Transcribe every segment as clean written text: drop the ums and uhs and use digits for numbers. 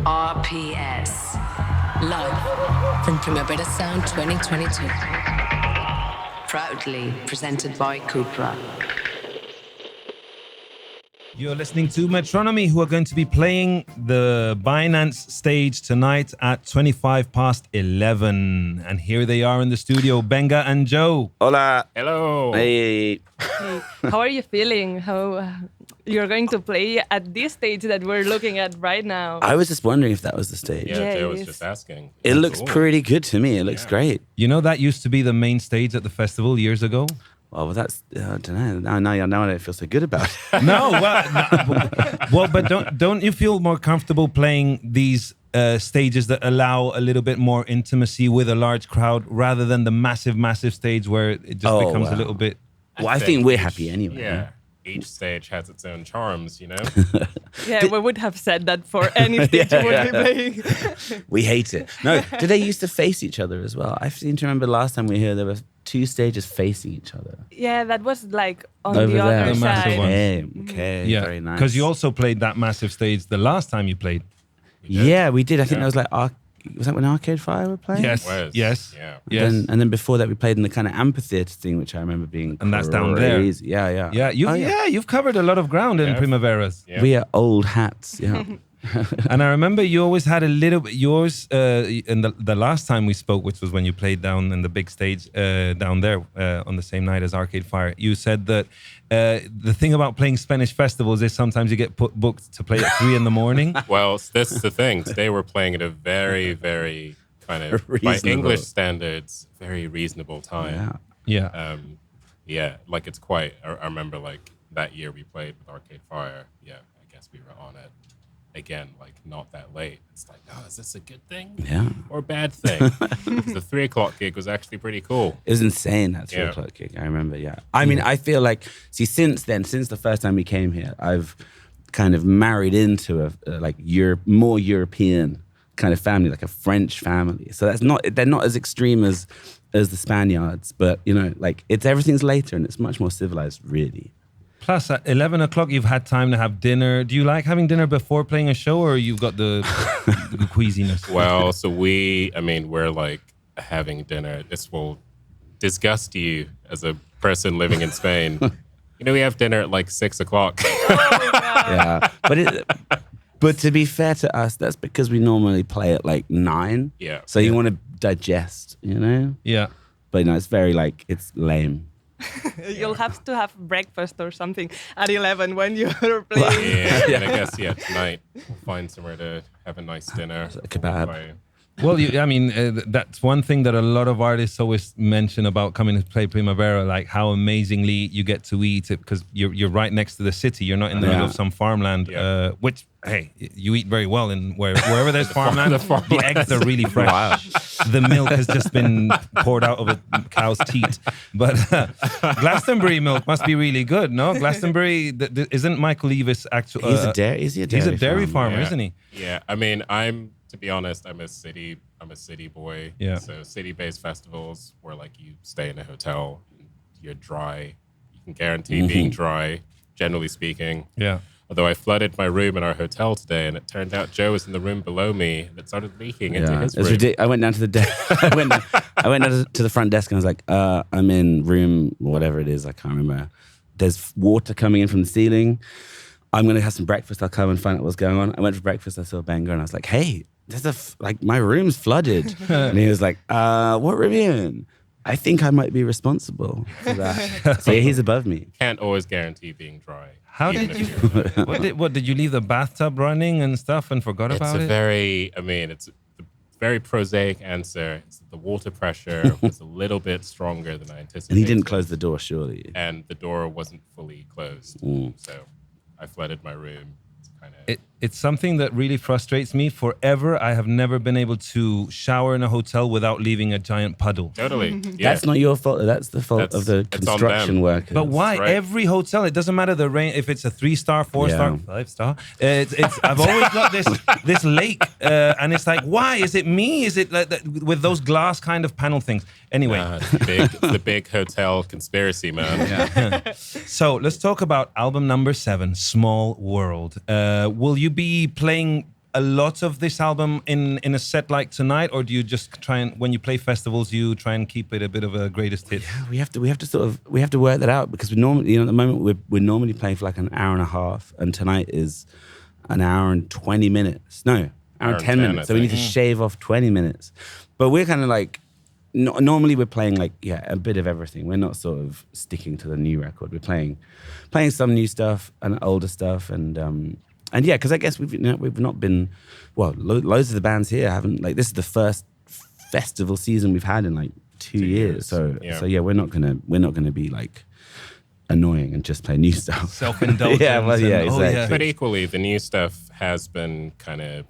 RPS. Live from Primavera Sound 2022. Proudly presented by Cupra. You're listening to Metronomy, who are going to be playing the Binance stage tonight at 25 past 11. And here they are in the studio, Benga and Joe. Hola. Hello. Hey. Hey, how are you feeling? How you're going to play at this stage that we're looking at right now? I was just wondering if that was the stage. Yeah, Joe was Yes. just asking. It looks Cool. pretty good to me. It looks great. You know that used to be the main stage at the festival years ago? Well, that's, I don't know. Now I don't feel so good about it. No, but don't you feel more comfortable playing these stages that allow a little bit more intimacy with a large crowd rather than the massive stage where it just becomes a little bit... Well, I think we're happy anyway. Yeah. Each stage has its own charms, you know? Yeah, we would have said that for any stage you would be playing. We hate it. No, did they used to face each other as well? I seem to remember last time we were here, there were two stages facing each other. Yeah, that was like on Over the there. other The massive side. one. Okay, Yeah, very nice. because you also played that massive stage the last time you played. Yeah, we did. I think Yeah. that was like, was that when Arcade Fire were playing? Yes, Was. yes, Yeah. yes. And then before that, we played in the kind of amphitheater thing, which I remember being And that's down there. crazy. Yeah. Yeah, you've covered a lot of ground in Yeah. Primaveras. Yeah. We are old hats. Yeah. And I remember you always had a little bit, yours, in the last time we spoke, which was when you played down in the big stage down there on the same night as Arcade Fire, you said that the thing about playing Spanish festivals is sometimes you get booked to play at 3 in the morning. Well, this is the thing. Today we're playing at a very, very kind of, by Reasonable. English standards, very reasonable time. Yeah. Yeah. Like it's quite, I remember like that year we played with Arcade Fire. Yeah, I guess we were on it. Again, like not that late. It's like, oh, is this a good thing Yeah. or a bad thing? 'Cause the 3 o'clock gig was actually pretty cool. It was insane, that 3 Yeah. o'clock gig. I remember, yeah. I mean, I feel like, since then, since the first time we came here, I've kind of married into a like more European kind of family, like a French family. So they're not as extreme as the Spaniards, but, you know, like everything's later and it's much more civilized, really. Plus, at 11 o'clock, you've had time to have dinner. Do you like having dinner before playing a show, or you've got the queasiness? Well, so we're like having dinner. This will disgust you as a person living in Spain. You know, we have dinner at like 6 o'clock. Yeah. But to be fair to us, that's because we normally play at like 9. Yeah. So you want to digest, you know? Yeah. But no, it's very like, it's lame. You'll have to have breakfast or something at 11 when you're playing. Yeah, and I guess, tonight we'll find somewhere to have a nice dinner. A kebab. By- Well, that's one thing that a lot of artists always mention about coming to play Primavera, like how amazingly you get to eat it because you're right next to the city. You're not in the middle of some farmland, Yeah. which, hey, you eat very well in wherever there's farmland. The eggs are really fresh. The milk has just been poured out of a cow's teat. But Glastonbury milk must be really good, no? Glastonbury, isn't Michael Levis actually... He's a dairy farmer, Yeah. isn't he? Yeah, I mean, to be honest, I'm a city boy. Yeah. So city-based festivals where like you stay in a hotel, you're dry. You can guarantee being dry, generally speaking. Yeah. Although I flooded my room in our hotel today, and it turned out Joe was in the room below me that started leaking into his It's room. ridiculous. I went down to the desk. I went down to the front desk and I was like, I'm in room whatever it is. I can't remember. There's water coming in from the ceiling. I'm gonna have some breakfast. I'll come and find out what's going on. I went for breakfast. I saw Benga and I was like, hey, there's my room's flooded. And he was like, what room are you in? I think I might be responsible for that. So yeah, he's above me. Can't always guarantee being dry. How even did if you... you're- What did you leave the bathtub running and stuff and forgot It's about a it? very, it's a very prosaic answer. It's that the water pressure was a little bit stronger than I anticipated. And he didn't close the door, surely. And the door wasn't fully closed. So I flooded my room. It's kind of... It's something that really frustrates me. Forever, I have never been able to shower in a hotel without leaving a giant puddle. Totally. Yeah. That's not your fault. That's the fault of the It's on construction them. workers. But why? right. Every hotel, it doesn't matter the range, if it's a 3-star, 4-star, Yeah. 5-star. I've always got this lake, and it's like, why? Is it me? Is it like that, with those glass kind of panel things? Anyway, It's the big hotel conspiracy, man. so let's talk about album number 7, Small World. Will you be playing a lot of this album in a set like tonight, or do you just try and when you play festivals you try and keep it a bit of a greatest hits? We have to work that out because we normally, at the moment we're normally playing for like an hour and a half, and tonight is an hour and 20 minutes. No, hour and 10 minutes. So we need to shave off 20 minutes. But we're kind of like, normally we're playing like, a bit of everything. We're not sort of sticking to the new record. We're playing some new stuff and older stuff, and yeah, because I guess we've not been, loads of the bands here haven't, like, this is the first festival season we've had in like 2 years. So we're not gonna be like annoying and just play new stuff. Self-indulgent. Exactly. But equally, the new stuff has been kind of,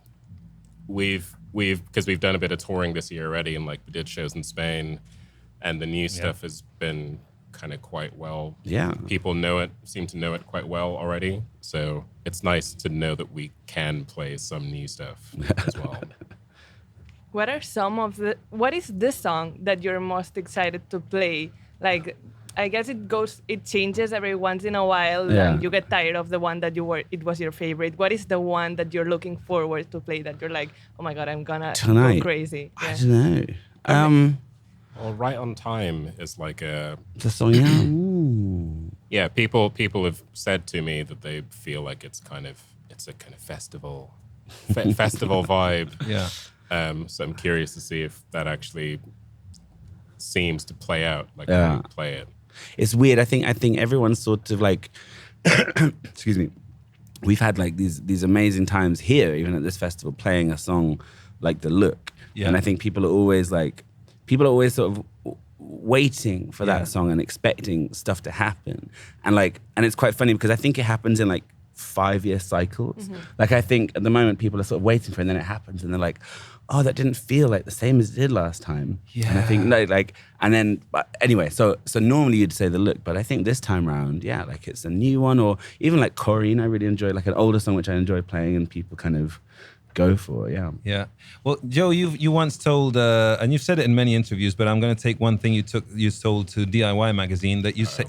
because we've done a bit of touring this year already, and like we did shows in Spain, and the new stuff has been kind of quite well. Yeah. People seem to know it quite well already. So it's nice to know that we can play some new stuff as well. What is this song that you're most excited to play? Like, I guess it changes every once in a while. Yeah. And you get tired of the one that it was your favorite. What is the one that you're looking forward to play that you're like, oh my God, I'm gonna Tonight, go crazy? I don't know. Well, Right on Time is like a... The song, yeah. Ooh. Yeah, people have said to me that they feel like it's a kind of festival vibe. Yeah. So I'm curious to see if that actually seems to play out, like when we play it. It's weird. I think everyone's sort of like, excuse me, we've had like these amazing times here, even at this festival, playing a song like The Look. Yeah. And I think people are always sort of waiting for that song and expecting stuff to happen. And it's quite funny because I think it happens in like 5-year cycles. Mm-hmm. Like I think at the moment people are sort of waiting for it, and then it happens and they're like, oh, that didn't feel like the same as it did last time. Yeah. And I think but anyway, so normally you'd say The Look, but I think this time round, like it's a new one, or even like Corinne, I really enjoy, like an older song which I enjoy playing and people kind of go for. Yeah. Well, Joe, you once told, and you've said it in many interviews, but I'm going to take one thing you told to DIY magazine, that you said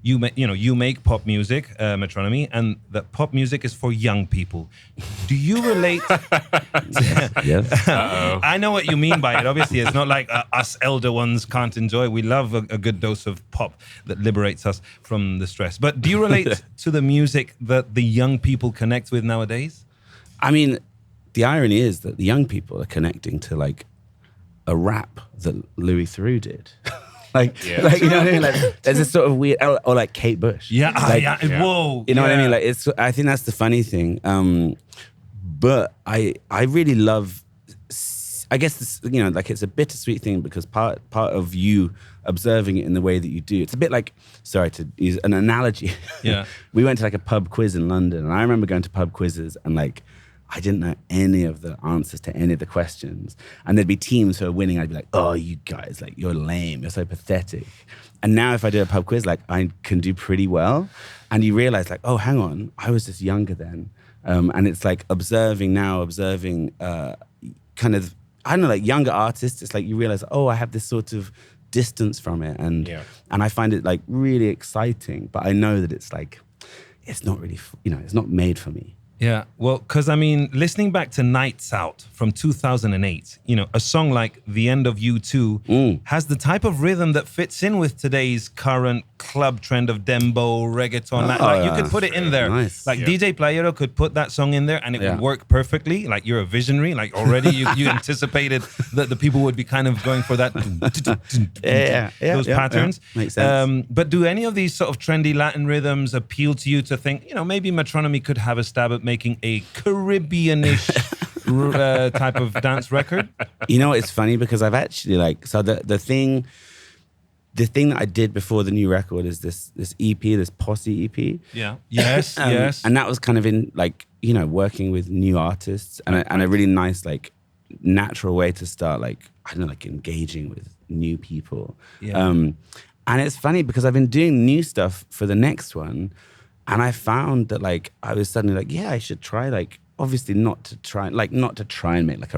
you make pop music, Metronomy, and that pop music is for young people. Do you relate? Yes. I know what you mean by it. Obviously, it's not like us elder ones can't enjoy. We love a good dose of pop that liberates us from the stress. But do you relate to the music that the young people connect with nowadays? I mean, the irony is that the young people are connecting to like a rap that Louis Theroux did. Like, you know what I mean? Like, there's this sort of weird, or like Kate Bush. Yeah, whoa. You know what I mean? Like, I think that's the funny thing. But I really love, I guess this, like it's a bittersweet thing because part of you observing it in the way that you do, it's a bit like, sorry to use an analogy. Yeah. We went to like a pub quiz in London, and I remember going to pub quizzes and like, I didn't know any of the answers to any of the questions. And there'd be teams who are winning. I'd be like, oh, you guys, like, you're lame. You're so pathetic. And now if I do a pub quiz, like, I can do pretty well. And you realize, like, oh, hang on, I was just younger then. And it's like observing kind of, I don't know, like younger artists. It's like you realize, oh, I have this sort of distance from it. And I find it like really exciting. But I know that it's like, it's not really, it's not made for me. Yeah, well, because I mean, listening back to Nights Out from 2008, a song like The End of You Too has the type of rhythm that fits in with today's current club trend of dembow, reggaeton. Like you could put it in there. Nice. Like DJ Playero could put that song in there and it would work perfectly. Like you're a visionary. Like already you anticipated that the people would be kind of going for that, those patterns. Makes sense. But do any of these sort of trendy Latin rhythms appeal to you to think, maybe Metronomy could have a stab at making a Caribbean-ish type of dance record? It's funny because I've actually the thing that I did before the new record is this EP, this Posse EP. Yeah. Yes. Yes. And that was kind of in working with new artists and a really nice natural way to start engaging with new people. Yeah. And it's funny because I've been doing new stuff for the next one. And I found that I was suddenly I should try obviously not to try and make a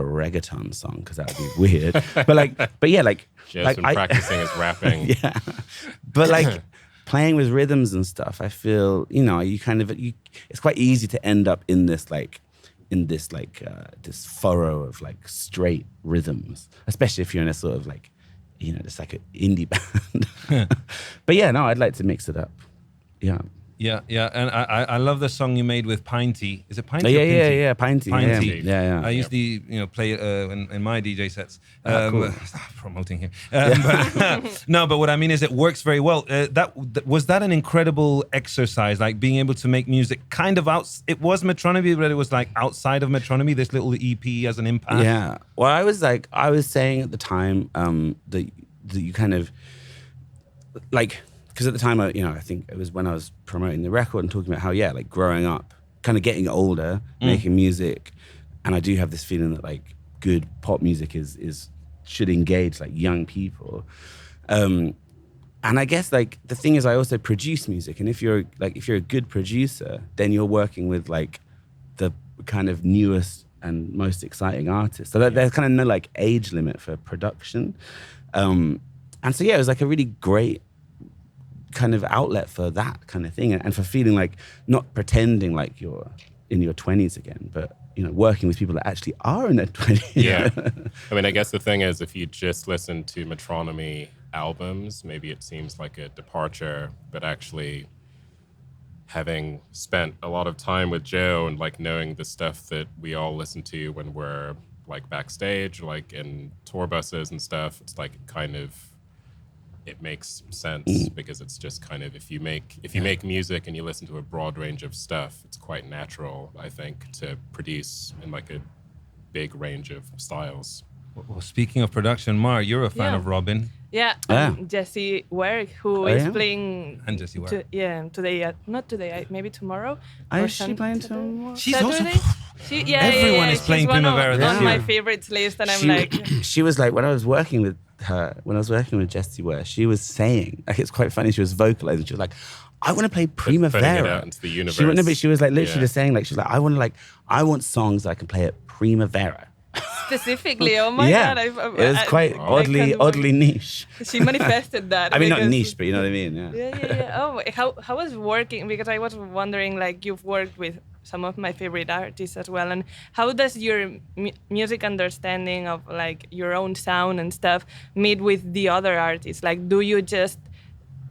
reggaeton song because that would be weird. But yeah, Joe's been practicing his rapping. Yeah. But playing with rhythms and stuff, I feel, it's quite easy to end up in this this furrow of like straight rhythms, especially if you're in a sort of like, just like an indie band. But yeah, no, I'd like to mix it up. Yeah. Yeah. And I love the song you made with Pinty. Is it Pinty? Yeah, Pinty. Pinty. Yeah. I usually, play it in my DJ sets. Cool. Promoting here. But what I mean is it works very well. Was that an incredible exercise, like being able to make music kind of out? It was Metronomy, but it was like outside of Metronomy, this little EP as an impact. Yeah. Well, I was saying at the time that you kind of like, because at the time, I think it was when I was promoting the record and talking about how, like growing up, kind of getting older, making music, and I do have this feeling that like good pop music should engage like young people, and I guess like the thing is I also produce music, and if you're a good producer, then you're working with like the kind of newest and most exciting artists. So there's kind of no like age limit for production, and so it was like a really great kind of outlet for that kind of thing, and for feeling like not pretending like you're in your 20s again, but working with people that actually are in their 20s. Yeah. I mean, I guess the thing is, if you just listen to Metronomy albums, maybe it seems like a departure, but actually having spent a lot of time with Joe and like knowing the stuff that we all listen to when we're like backstage, like in tour buses and stuff, it's like it makes sense because it's just kind of if you make music and you listen to a broad range of stuff, it's quite natural, I think, to produce in like a big range of styles. Well, speaking of production, Mar, you're a fan of Robin. Yeah, Jesse Ware, who is playing. And Jesse Ware. Today, not today, maybe tomorrow. Is she playing tomorrow? She's Saturday? also. Everyone is playing Primavera this on year. my favorites list, and I'm like. She was like, when I was working with Jessie Ware, she was saying, like, it's quite funny, she was vocalizing, she was like, I want to play Primavera. Putting it out into the universe. She was like literally just saying, like, she was like, I want songs that I can play at Primavera. Specifically, oh my yeah. God. It was quite oddly niche. She manifested that. I mean, not niche, but you know what I mean? Yeah. Oh, how was working? Because I was wondering, like, you've worked with some of my favorite artists as well, and how does your music understanding of like your own sound and stuff meet with the other artists? Like, do you just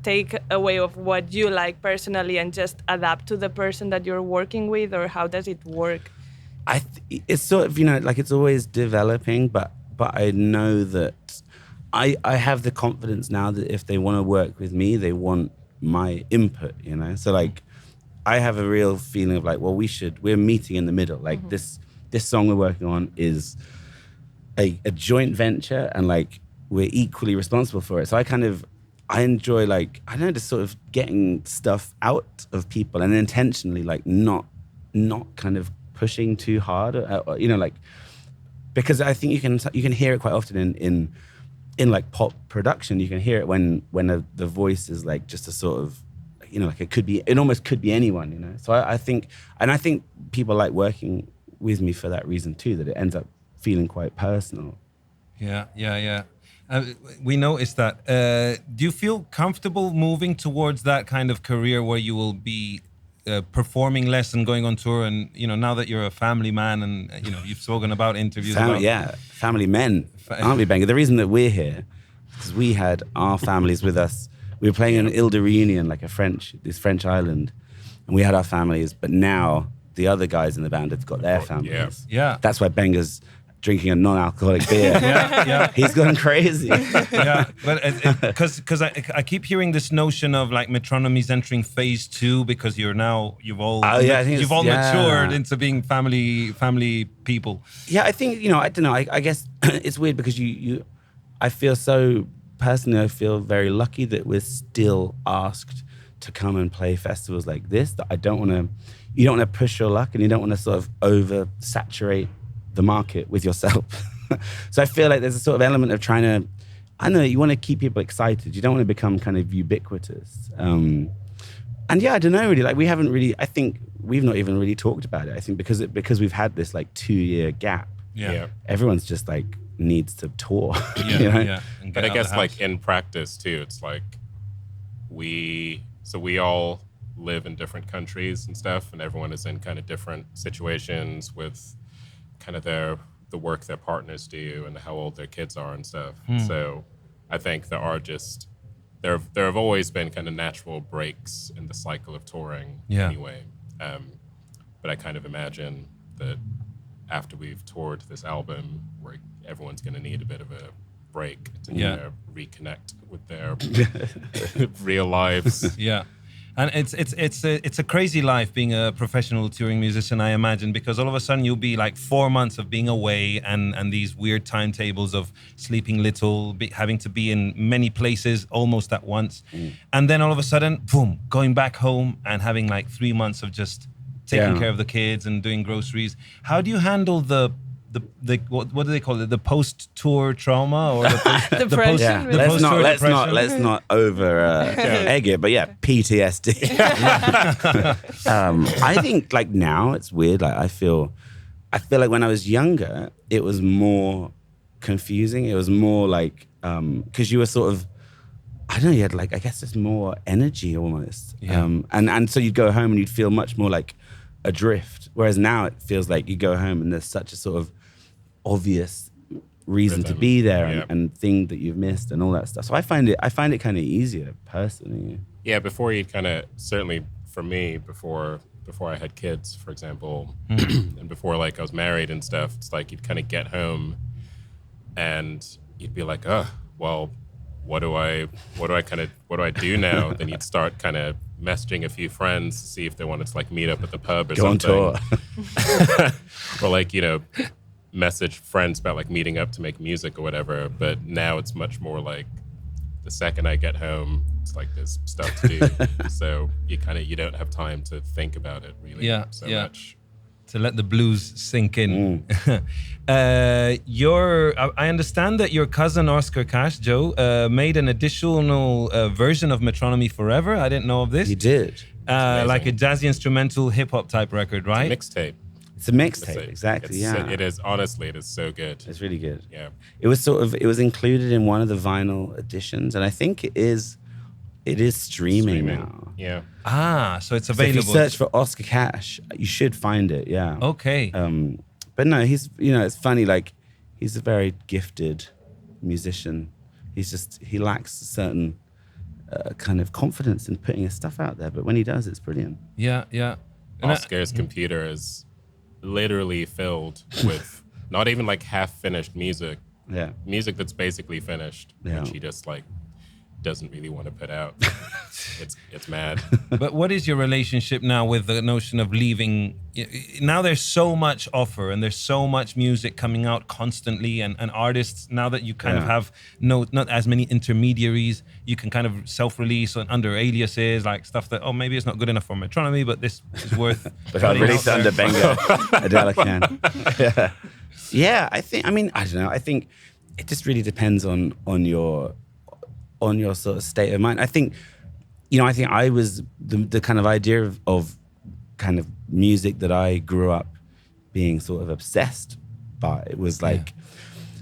take away of what you like personally and just adapt to the person that you're working with, or how does it work? It's sort of, like it's always developing, but I know that I have the confidence now that if they want to work with me, they want my input, So like, I have a real feeling of like, well, we're meeting in the middle. Like this song we're working on is a joint venture, and like we're equally responsible for it. So I enjoy like, I don't know, just sort of getting stuff out of people and intentionally like not kind of pushing too hard, like, because I think you can hear it quite often in like pop production. You can hear it when the voice is like just a sort of, like it almost could be anyone, So I think people like working with me for that reason too, that it ends up feeling quite personal. Yeah. We noticed that. Do you feel comfortable moving towards that kind of career where you will be performing less and going on tour, and now that you're a family man and you've spoken about interviews family men, aren't we, Benga? The reason that we're here is we had our families with us. We were playing in Ile de Réunion, like this French island, and we had our families, but now the other guys in the band have got their families. Yeah. That's why Benga's drinking a non-alcoholic beer. Yeah. He's gone crazy. Yeah, but because I keep hearing this notion of like Metronomy's entering phase 2 because you've all matured into being family people. Yeah, I think I don't know. I guess it's weird because I feel so personally. I feel very lucky that we're still asked to come and play festivals like this. That you don't want to push your luck, and you don't want to sort of oversaturate the market with yourself. So I feel like there's a sort of element of trying to, I don't know, you want to keep people excited. You don't want to become kind of ubiquitous. And yeah, I don't know really, like I think we've not even really talked about it. I think because we've had this like 2-year gap, everyone's just like needs to tour. Yeah. But I guess like in practice too, it's like we all live in different countries and stuff, and everyone is in kind of different situations with kind of the work their partners do and how old their kids are and stuff. So I think there have always been kind of natural breaks in the cycle of touring anyway. But I kind of imagine that after we've toured this album, where everyone's going to need a bit of a break to kind of reconnect with their real lives. Yeah. And it's a crazy life being a professional touring musician, I imagine, because all of a sudden you'll be like 4 months of being away and these weird timetables of sleeping little, having to be in many places almost at once. And then all of a sudden, boom, going back home and having like 3 months of just taking care of the kids and doing groceries. How do you handle the what do they call it? The post-tour trauma or the Depression? Let's not over egg it, but PTSD. I think like now it's weird. Like I feel like when I was younger, it was more confusing. It was more like because you were sort of, I don't know, you had like, I guess there's more energy almost. And so you'd go home and you'd feel much more like adrift. Whereas now it feels like you go home and there's such a sort of obvious reason to be there and thing that you've missed and all that stuff. So I find it kind of easier personally. Yeah, before you kind of, certainly for me, before I had kids, for example, and before like I was married and stuff, it's like you'd kind of get home and you'd be like, oh, well, what do I do now? Then you'd start kind of messaging a few friends to see if they wanted to like meet up at the pub or something. Go on tour. Or like, you know, message friends about like meeting up to make music or whatever. But now it's much more like the second I get home, it's like there's stuff to do. So you don't have time to think about it really so much. To let the blues sink in. I understand that your cousin Oscar Cash, Joe, made an additional version of Metronomy Forever. I didn't know of this. He did. Like a jazzy instrumental hip hop type record, right? Mixtape. It's a mixtape, exactly. It is, honestly, it is so good. It's really good. Yeah. It was included in one of the vinyl editions, and I think it is streaming now. Yeah. So it's So available. if you search for Oscar Cash, you should find it. Yeah. Okay. But no, it's funny. Like, he's a very gifted musician. He lacks a certain kind of confidence in putting his stuff out there. But when he does, it's brilliant. Yeah. Oscar's computer is literally filled with not even like half-finished music. Yeah. Music that's basically finished, Yeah. which he just like doesn't really want to put out. It's mad. But what is your relationship now with the notion of leaving? Now there's so much offer and there's so much music coming out constantly and artists, now that you kind of have not as many intermediaries, you can kind of self-release under aliases, like stuff that, maybe it's not good enough for Metronomy, but this is worth But I'll putting release it out under there. Benga. Adela can. Yeah, I don't know. I think it just really depends on your sort of state of mind. I think I was the kind of idea of kind of music that I grew up being sort of obsessed by. It was like,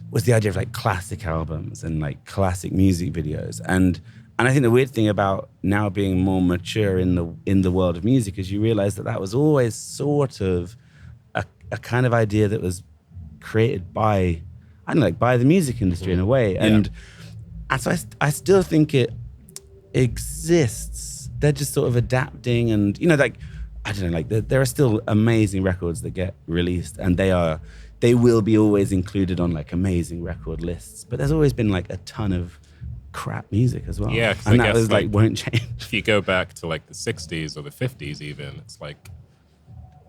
was the idea of like classic albums and like classic music videos. And I think the weird thing about now being more mature in the world of music is you realize that was always sort of a kind of idea that was created by, I don't know, like by the music industry in a way. And so I still think it exists. They're just sort of adapting, and like, I don't know, like there are still amazing records that get released, and they will be always included on like amazing record lists. But there's always been like a ton of crap music as well. Yeah, 'cause and I that guess, was like like, won't change. If you go back to like the 60s or the 50s even, it's like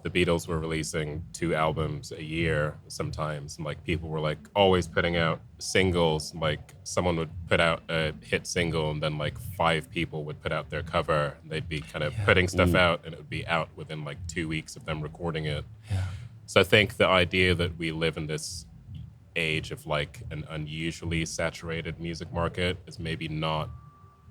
the Beatles were releasing 2 albums a year sometimes, and like people were like always putting out singles. Like someone would put out a hit single and then like 5 people would put out their cover, and they'd be kind of putting stuff out, and it would be out within like 2 weeks of them recording it. So I think the idea that we live in this age of like an unusually saturated music market is maybe not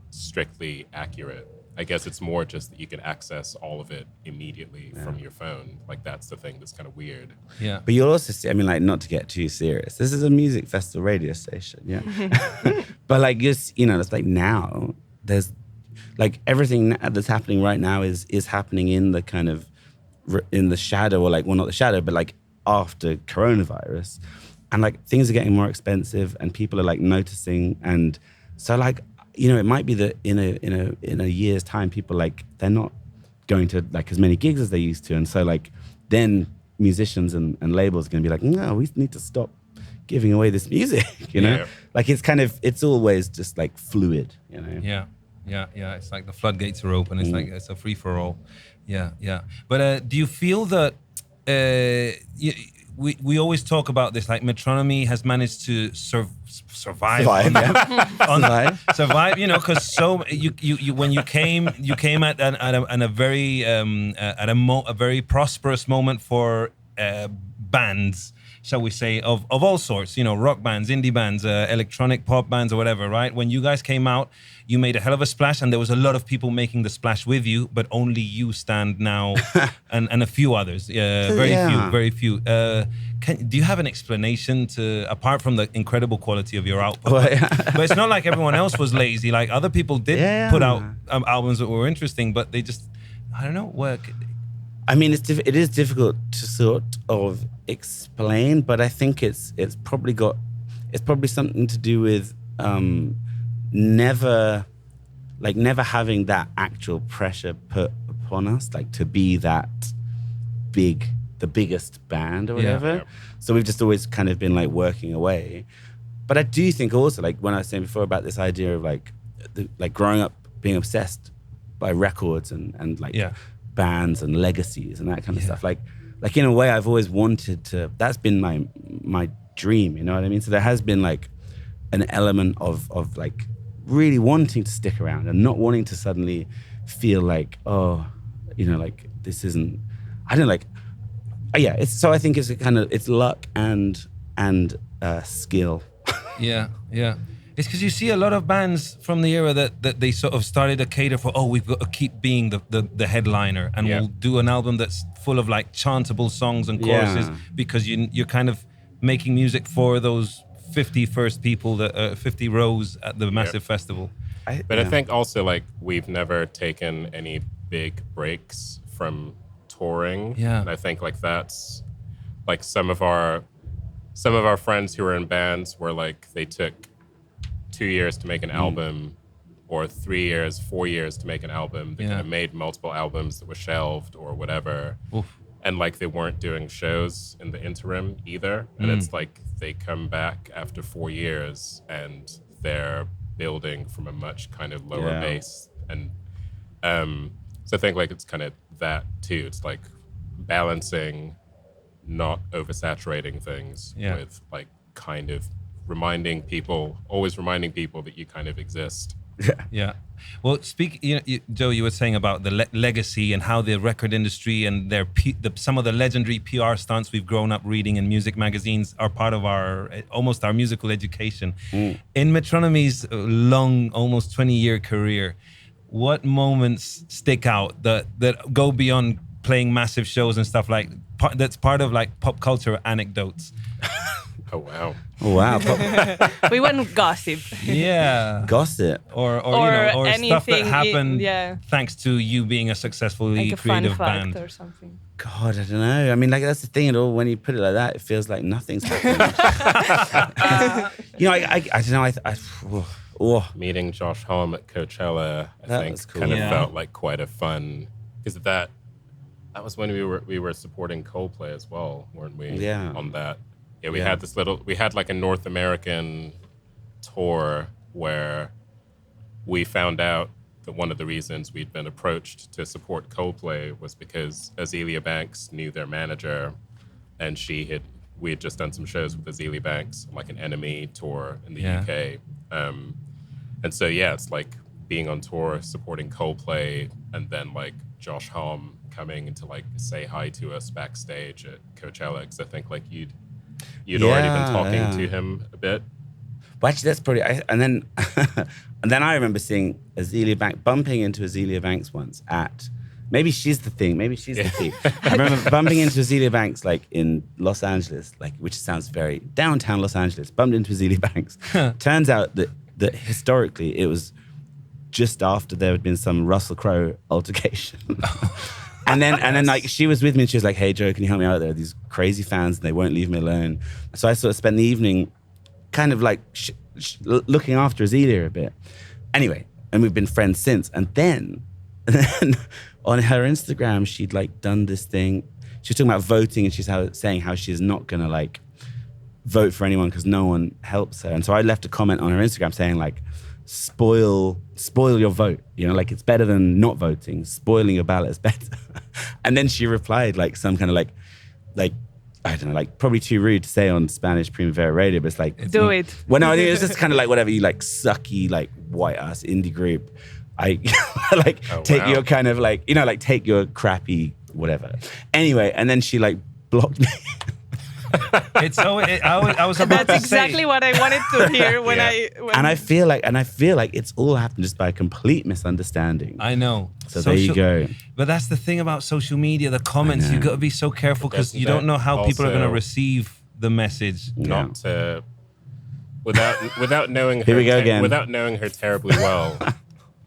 strictly accurate. I guess it's more just that you can access all of it immediately from your phone. Like that's the thing that's kind of weird. Yeah. But you'll also see, I mean, like, not to get too serious, this is a music festival radio station, yeah. But like, it's like now like everything that's happening right now is happening in the kind of in the shadow, or like, well, not the shadow, but like after coronavirus, and like things are getting more expensive and people are like noticing. And so like, you know, it might be that in a year's time, people like, they're not going to like as many gigs as they used to. And so like, then musicians and labels are going to be like, no, we need to stop giving away this music, you know? Yeah. Like it's kind of, it's always just like fluid, you know? Yeah. It's like the floodgates are open. It's like it's a free for all. Yeah. But do you feel that we always talk about this? Like Metronomy has managed to survive. Survive. You know, because so you when you came at a very a very prosperous moment for bands, shall we say, of all sorts, you know, rock bands, indie bands, electronic pop bands or whatever, right? When you guys came out, you made a hell of a splash, and there was a lot of people making the splash with you, but only you stand now and a few others. Very few. Do you have an explanation to, apart from the incredible quality of your output? But it's not like everyone else was lazy. Like other people did put out albums that were interesting, but they just, I don't know, work. I mean, it is difficult to sort of explain, but I think it's probably something to do with never having that actual pressure put upon us, like to be that big, the biggest band or whatever. Yeah. So we've just always kind of been like working away. But I do think also, like when I was saying before about this idea of like growing up being obsessed by records and like bands and legacies and that kind of stuff. Like in a way, I've always wanted to. That's been my dream. You know what I mean? So there has been like an element of like really wanting to stick around and not wanting to suddenly feel like, oh, you know, like this isn't. I don't like. Yeah. So I think it's it's luck and skill. Yeah. It's because you see a lot of bands from the era that they sort of started to cater for, we've got to keep being the headliner, and we'll do an album that's full of like chantable songs and choruses because you're kind of making music for those 50 first people, 50 rows at the massive festival. I think also like we've never taken any big breaks from touring. Yeah. And I think like that's like some of our friends who were in bands were like they took 2 years to make an album, or 3 years, 4 years to make an album. They kind of made multiple albums that were shelved or whatever. Oof. And like they weren't doing shows in the interim either. And it's like they come back after 4 years and they're building from a much kind of lower base. And so I think like it's kind of that too. It's like balancing, not oversaturating things with like kind of always reminding people that you kind of exist. Yeah. Well, Joe, you were saying about the legacy and how the record industry and some of the legendary PR stunts we've grown up reading in music magazines are part of almost our musical education. In Metronomy's long, almost 20-year career, what moments stick out that go beyond playing massive shows and stuff like that's part of like pop culture anecdotes? Oh wow! We wouldn't gossip. Yeah, gossip or stuff that happened thanks to you being a successfully like creative a fun fact band or something. God, I don't know. I mean, like that's the thing at all. When you put it like that, it feels like nothing's happened. You know, I don't know. Meeting Josh Homme at Coachella, I think, cool. kind of felt like quite a fun, because that was when we were supporting Coldplay as well, weren't we? Yeah. On that. Yeah, we had like a North American tour where we found out that one of the reasons we'd been approached to support Coldplay was because Azealia Banks knew their manager, and we had just done some shows with Azealia Banks, like an Enemy tour in the UK. And so, it's like being on tour, supporting Coldplay, and then like Josh Homme coming to like say hi to us backstage at Coachella, because I think like you'd already been talking to him a bit. Well, actually, that's probably... And then I remember seeing Azealia Banks, bumping into Azealia Banks once at... Maybe she's the thing. I remember bumping into Azealia Banks like in Los Angeles, like which sounds very downtown Los Angeles. Bumped into Azealia Banks. Turns out that historically it was just after there had been some Russell Crowe altercation. And then like she was with me and she was like, hey Joe, can you help me out? There are these crazy fans and they won't leave me alone. So I sort of spent the evening kind of like looking after Azealia a bit. Anyway, and we've been friends since. And then on her Instagram, she'd like done this thing. She was talking about voting and she's saying how she's not gonna like vote for anyone because no one helps her. And so I left a comment on her Instagram saying like, spoil your vote. You know, like it's better than not voting. Spoiling your ballot is better. And then she replied like some kind of like, I don't know, like probably too rude to say on Spanish Primavera Radio, but it's like... Do it. Well, no, I think it's just kind of like whatever, you like sucky, like white ass indie group. I like take your kind of like, you know, like take your crappy whatever. Anyway, and then she like blocked me. I was about That's to say. exactly what I wanted to hear when And I feel like it's all happened just by a complete misunderstanding. I know. So there you go. But that's the thing about social media, the comments. You got to be so careful because you don't know how people are going to receive the message. Not to, without knowing her Here we go again. without knowing her terribly well.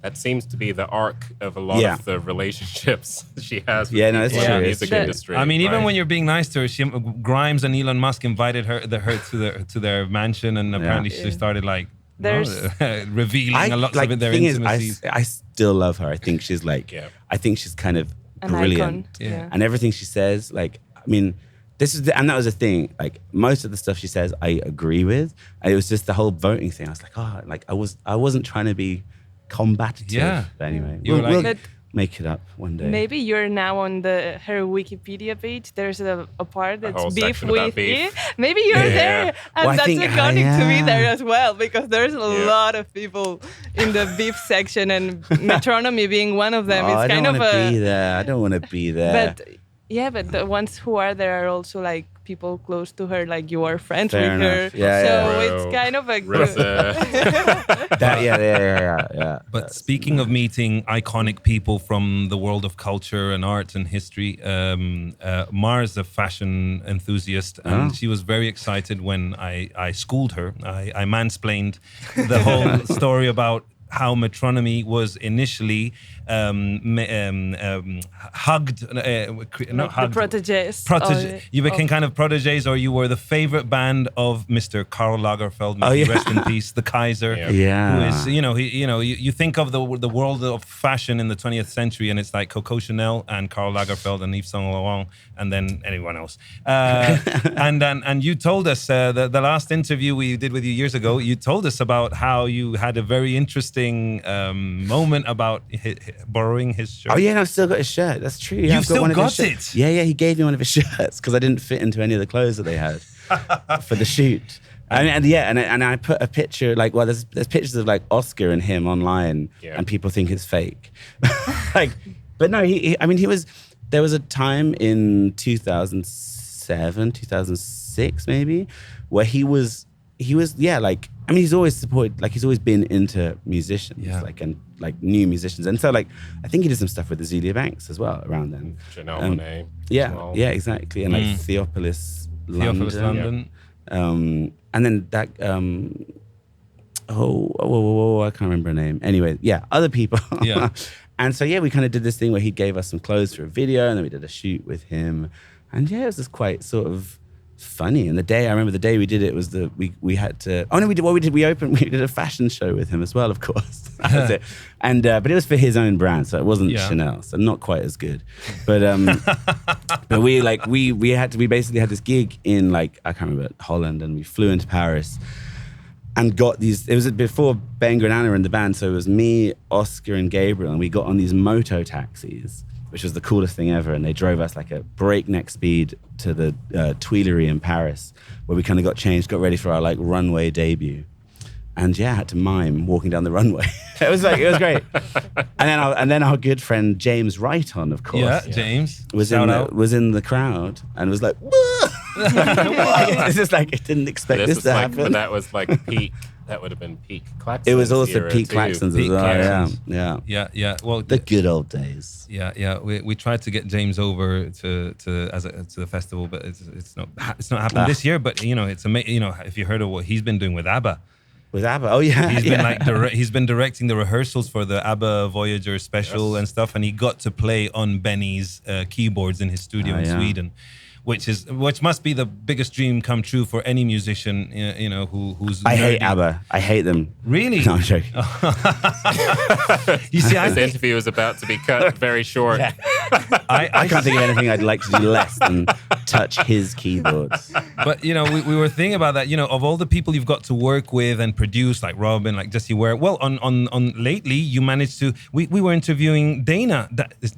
That seems to be the arc of a lot of the relationships she has with no, it's people in true. the It's music true. industry. I mean, even right? when you're being nice to her, Grimes and Elon Musk invited her to their mansion, and apparently she started like revealing a lot of their intimacies. I still love her. I think she's like, I think she's kind of An brilliant. icon. Yeah. And everything she says, like, I mean, and that was the thing. Like most of the stuff she says, I agree with. And it was just the whole voting thing. I was like, I wasn't trying to be combative. Yeah. But anyway, You were we'll like- make it up one day. Maybe you're now on her Wikipedia page. There's a part that's whole beef section about with beef. E. Maybe you're there. And Well, I that's think- iconic to me yeah. there as well, because there's a lot of people in the beef section, and Metronomy being one of them. Oh, I It's don't kind want of to be a... there. I don't want to be there. But yeah, but the ones who are there are also like people close to her, like you are friends Fair with enough. her. Yeah, so yeah. it's kind of a Rissa. yeah. But speaking of meeting iconic people from the world of culture and art and history, Mars, a fashion enthusiast, and she was very excited when I schooled her. I mansplained the whole story about how Metronomy was initially hugged, not hugged. The proteges. You became kind of proteges, or you were the favorite band of Mr. Karl Lagerfeld, may he rest in peace, the Kaiser. Yeah. Who is, you think of the world of fashion in the 20th century, and it's like Coco Chanel and Karl Lagerfeld and Yves Saint Laurent, and then anyone else. And you told us the last interview we did with you years ago. You told us about how you had a very interesting moment about borrowing his shirt. Oh yeah, and I've still got his shirt. That's true. Yeah, You've I've still one of his got shirts. it? Yeah, he gave me one of his shirts because I didn't fit into any of the clothes that they had for the shoot. And I put a picture, like, well, there's pictures of like Oscar and him online, and people think it's fake. But no, there was a time in 2007, 2006 maybe, where he was he's always supported, like he's always been into musicians, and new musicians. And so I think he did some stuff with Azealia Banks as well around then. Janelle Monáe. Yeah, exactly. And like Theophilus London. And then that, I can't remember her name. Anyway, other people. Yeah. And so, we kind of did this thing where he gave us some clothes for a video, and then we did a shoot with him. And it was just quite sort of funny. And I remember the day we did it was we had to, we did a fashion show with him as well, of course. That was it. And, but it was for his own brand, so it wasn't Chanel, so not quite as good. But, but we basically had this gig in I can't remember, Holland, and we flew into Paris and got these, it was before Ben and Anna were in the band, so it was me, Oscar, and Gabriel, and we got on these moto taxis, which was the coolest thing ever. And they drove us like a breakneck speed to the Tuileries in Paris, where we kind of got changed, got ready for our runway debut. And I had to mime walking down the runway. it was great. And then our good friend James Wrighton, of course, James was in the crowd and was like, it's just like, I didn't expect this to happen. But that was peak. That would have been peak Klaxons. It was also era peak too. Klaxons as Peak well. Klaxons. Yeah. Yeah. Well, The good old days. Yeah. We tried to get James over to the festival, but it's not happening this year. But it's amazing. If you heard of what he's been doing with ABBA, With ABBA. Oh yeah. He's yeah. been like he's been directing the rehearsals for the ABBA Voyager special and stuff, and he got to play on Benny's keyboards in his studio in yeah. Sweden, which must be the biggest dream come true for any musician, you know, who's. I hate nerdy. ABBA. I hate them. Really? No, I'm joking. You see, I This think, interview is about to be cut very short. I can't think of anything I'd like to do less than touch his keyboards. But you know, we were thinking about that. You know, of all the people you've got to work with and produce, like Robin, like Jessie Ware. Well, on lately, you managed to. We were interviewing Dana. Dana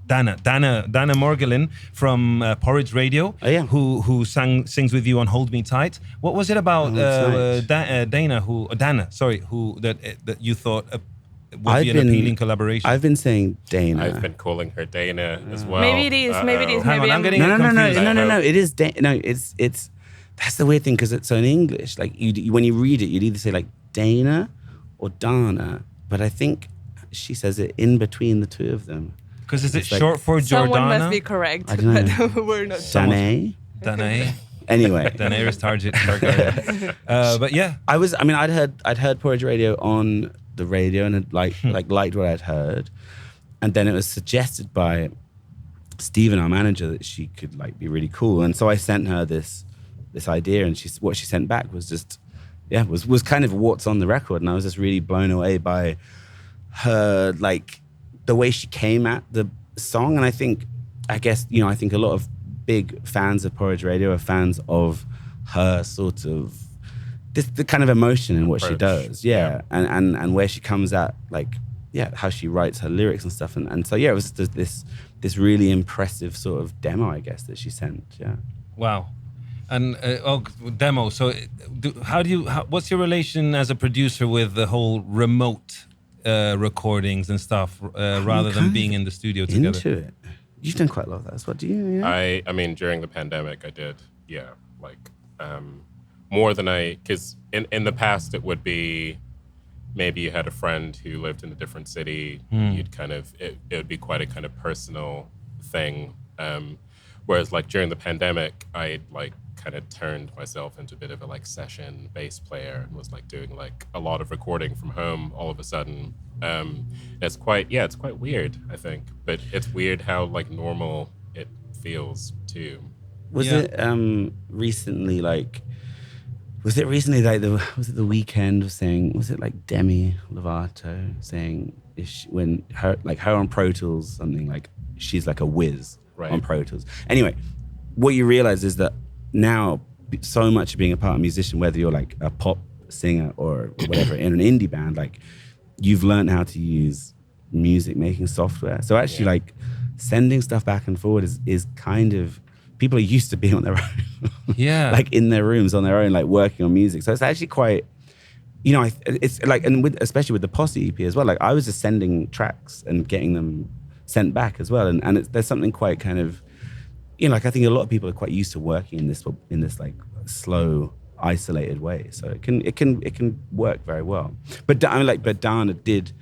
Morgulin from Porridge Radio. Oh, yeah. Who sings with you on Hold Me Tight. What was it about Dana? Who that you thought would be an appealing collaboration? I've been saying Dana. I've been calling her Dana as well. Maybe it is. Maybe it is. Hang on, Maybe I'm getting No. confused. It is Dana. No, it's. That's the weird thing because it's so in English. Like when you read it, you'd either say like Dana or Dana, but I think she says it in between the two of them. Because is it It's like- short for someone Jordana? must be correct, I don't know. but we're not. Dana. Danae. Anyway, Daenerys Targaryen. But yeah. I'd heard Porridge Radio on the radio and had liked what I'd heard, and then it was suggested by Stephen, our manager, that she could like be really cool, and so I sent her this idea, and what she sent back was just was kind of what's on the record, and I was just really blown away by her, like the way she came at the song, and I think a lot of big fans of Porridge Radio are fans of her sort of the kind of emotion in what she Approach. does, and where she comes at, like how she writes her lyrics and stuff, and so it was just this really impressive sort of demo, I guess, that she sent. Wow. And demo. So, what's your relation as a producer with the whole remote recordings and stuff, rather than being in the studio together? Into it. You've done quite a lot of that. That's what do you? Yeah? I mean, during the pandemic, I did, more than because in the past it would be maybe you had a friend who lived in a different city, you'd kind of, it would be quite a kind of personal thing. Whereas like during the pandemic, I like kind of turned myself into a bit of a like session bass player and was like doing like a lot of recording from home all of a sudden. It's quite weird, I think, but it's weird how like normal it feels too. Was it recently like the Weeknd was saying, was it like Demi Lovato saying when her on Pro Tools, something like she's like a whiz on Pro Tools. Anyway, what you realize is that now so much of being a part of a musician, whether you're like a pop singer or whatever in an indie band, like you've learned how to use music making software. So actually like sending stuff back and forward is kind of, people are used to being on their own. Yeah. Like in their rooms on their own, like working on music. So it's actually quite, it's like, and especially with the Posse EP as well, like I was just sending tracks and getting them sent back as well. And there's something quite kind of, like I think a lot of people are quite used to working in this like slow, isolated way. So it can work very well. But Dana did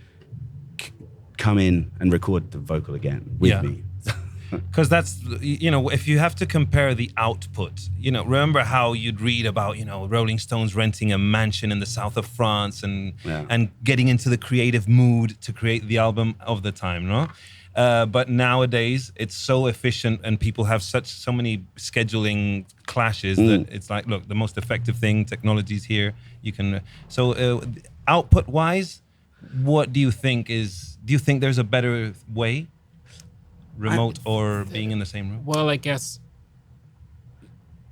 come in and record the vocal again with me. Because that's, if you have to compare the output, remember how you'd read about, Rolling Stones renting a mansion in the south of France and getting into the creative mood to create the album of the time, no? But nowadays it's so efficient and people have so many scheduling clashes that it's like, look, the most effective thing, technology's here. You can, output wise, what do you think there's a better way? Remote or being in the same room? Well, I guess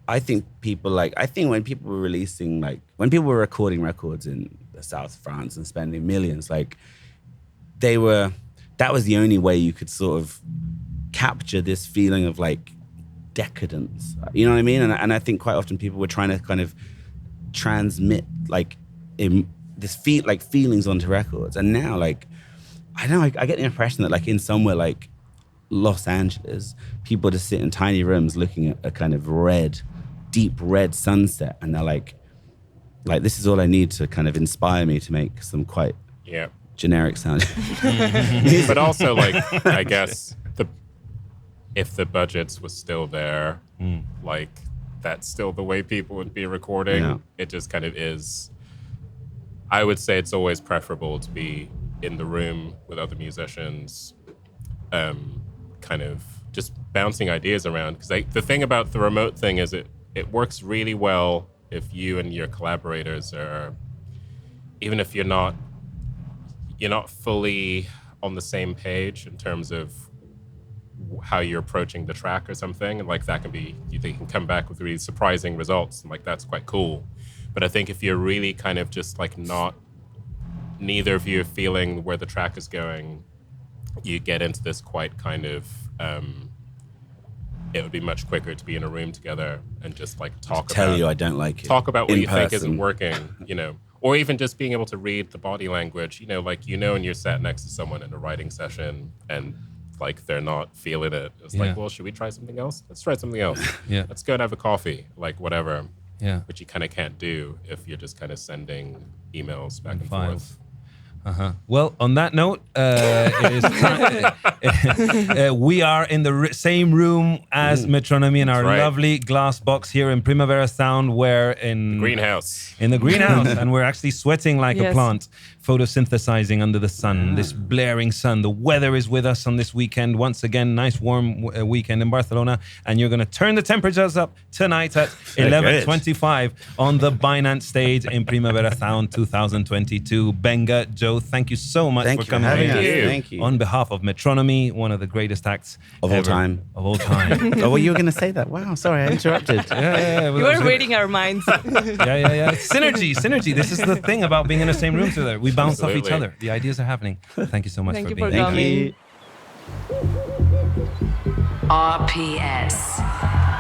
I think when people were releasing, like when people were recording records in the south of France and spending millions, like that was the only way you could sort of capture this feeling of like decadence. You know what I mean? And I think quite often people were trying to kind of transmit like feelings onto records. And now, like, I don't know, I get the impression that like in somewhere like Los Angeles, people just sit in tiny rooms looking at a kind of deep red sunset, and they're like this is all I need to kind of inspire me to make some quite generic sound. But also, like, I guess if the budgets was still there, like that's still the way people would be recording. It just kind of is I would say it's always preferable to be in the room with other musicians, kind of just bouncing ideas around. Because the thing about the remote thing is it works really well if you and your collaborators are, even if you're not fully on the same page in terms of how you're approaching the track or something, and like that can be, they can come back with really surprising results, and like that's quite cool. But I think if you're really kind of just like neither of you are feeling where the track is going, you get into this quite kind of, it would be much quicker to be in a room together and just like tell you I don't like it. Talk about what in you think person. isn't working, or even just being able to read the body language, like, and you're sat next to someone in a writing session and like they're not feeling it. It's like, well, should we try something else? Let's try something else. Yeah. Let's go and have a coffee, like whatever. Yeah. Which you kind of can't do if you're just kind of sending emails back and Files. forth. Well, on that note, it is time. We are in the same room as Metronomy in our right. lovely glass box here in Primavera Sound, where in Greenhouse. in the greenhouse, and we're actually sweating like a Yes. plant, photosynthesizing under the sun, this blaring sun. The weather is with us on this weekend. Once again, nice warm weekend in Barcelona, and you're going to turn the temperatures up tonight at 11:25 on the Binance stage in Primavera Sound 2022. Benga, Joe, thank you so much Thank for you for coming. having here. us. you. Thank you. On behalf of Metronomy, one of the greatest acts Of all ever. time. Of all time. Oh, well, you were going to say that. Wow, sorry, I interrupted. Yeah. You were reading our minds. Yeah. Synergy. This is the thing about being in the same room together. We bounce off each Absolutely. other. The ideas are happening. Thank you so much Thank for you being for here. coming. RPS.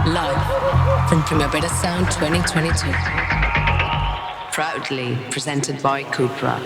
Live from Primavera Sound 2022. Proudly presented by Cupra.